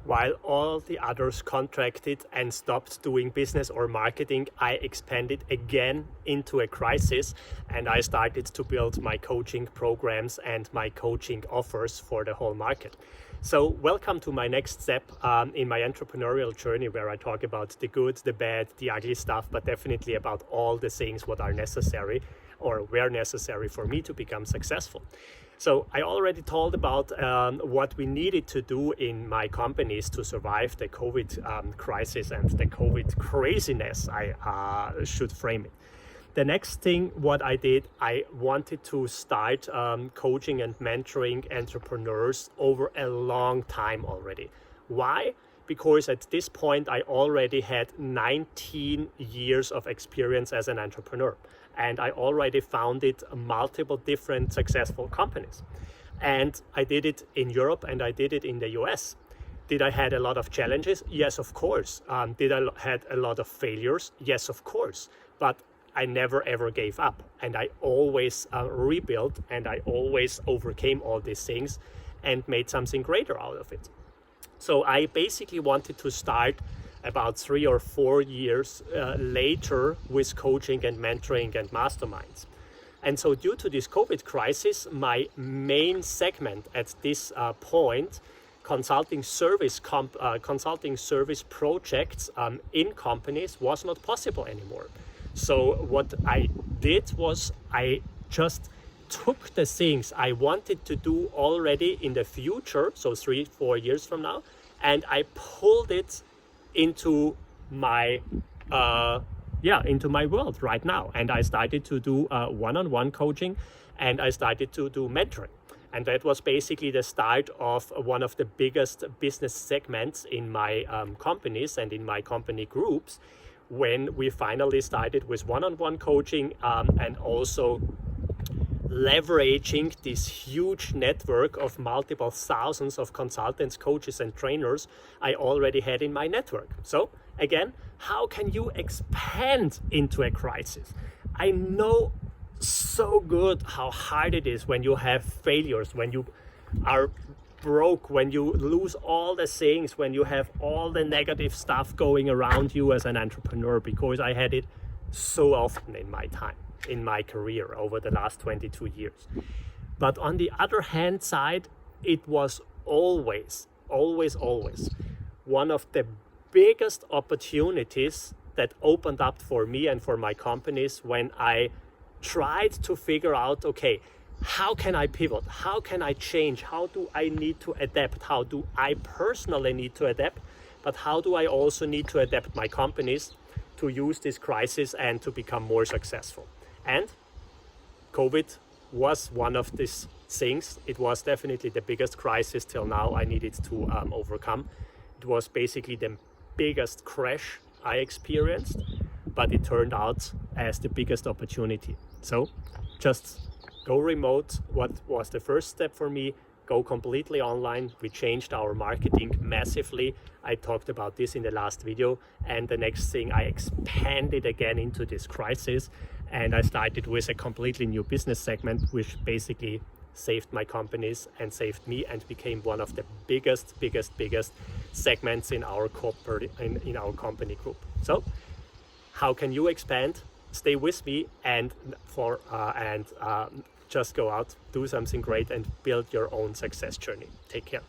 While all the others contracted and stopped doing business or marketing, I expanded again into a crisis, and I started to build my coaching programs and my coaching offers for the whole market. So welcome to my next step in my entrepreneurial journey, where I talk about the good, the bad, the ugly stuff, but definitely about all the things what are necessary or were necessary for me to become successful. So I already told about what we needed to do in my companies to survive the COVID crisis and the COVID craziness, I should frame it. The next thing what I did, I wanted to start coaching and mentoring entrepreneurs over a long time already. Why? Because at this point I already had 19 years of experience as an entrepreneur, and I already founded multiple different successful companies. And I did it in Europe and I did it in the US. Did I had a lot of challenges? Yes, of course. Did I had a lot of failures? Yes, of course. But I never ever gave up, and I always rebuilt, and I always overcame all these things and made something greater out of it. So I basically wanted to start about 3 or 4 years later with coaching and mentoring and masterminds. And so due to this COVID crisis, my main segment at this point, consulting service projects in companies, was not possible anymore. So what I did was I just took the things I wanted to do already in the future, so 3-4 years from now, and I pulled it into my into my world right now. And I started to do one-on-one coaching, and I started to do mentoring. And that was basically the start of one of the biggest business segments in my companies and in my company groups, when we finally started with one-on-one coaching and also leveraging this huge network of multiple thousands of consultants, coaches, and trainers I already had in my network. So again, how can you expand into a crisis? I know so good how hard it is when you have failures, when you are broke, when you lose all the things, when you have all the negative stuff going around you as an entrepreneur, because I had it so often in my time, in my career over the last 22 years. But on the other hand side, it was always one of the biggest opportunities that opened up for me and for my companies when I tried to figure out, okay, how can I pivot? How can I change? How do I need to adapt? How do I personally need to adapt? But how do I also need to adapt my companies to use this crisis and to become more successful? And COVID was one of these things. It was definitely the biggest crisis till now I needed to overcome. It was basically the biggest crash I experienced, but it turned out as the biggest opportunity. So just go remote. What was the first step for me? Go completely online. We changed our marketing massively. I talked about this in the last video. And the next thing, I expanded again into this crisis, and I started with a completely new business segment, which basically saved my companies and saved me and became one of the biggest segments in our in our company group. So how can you expand? Stay with me and just go out, do something great, and build your own success journey. Take care.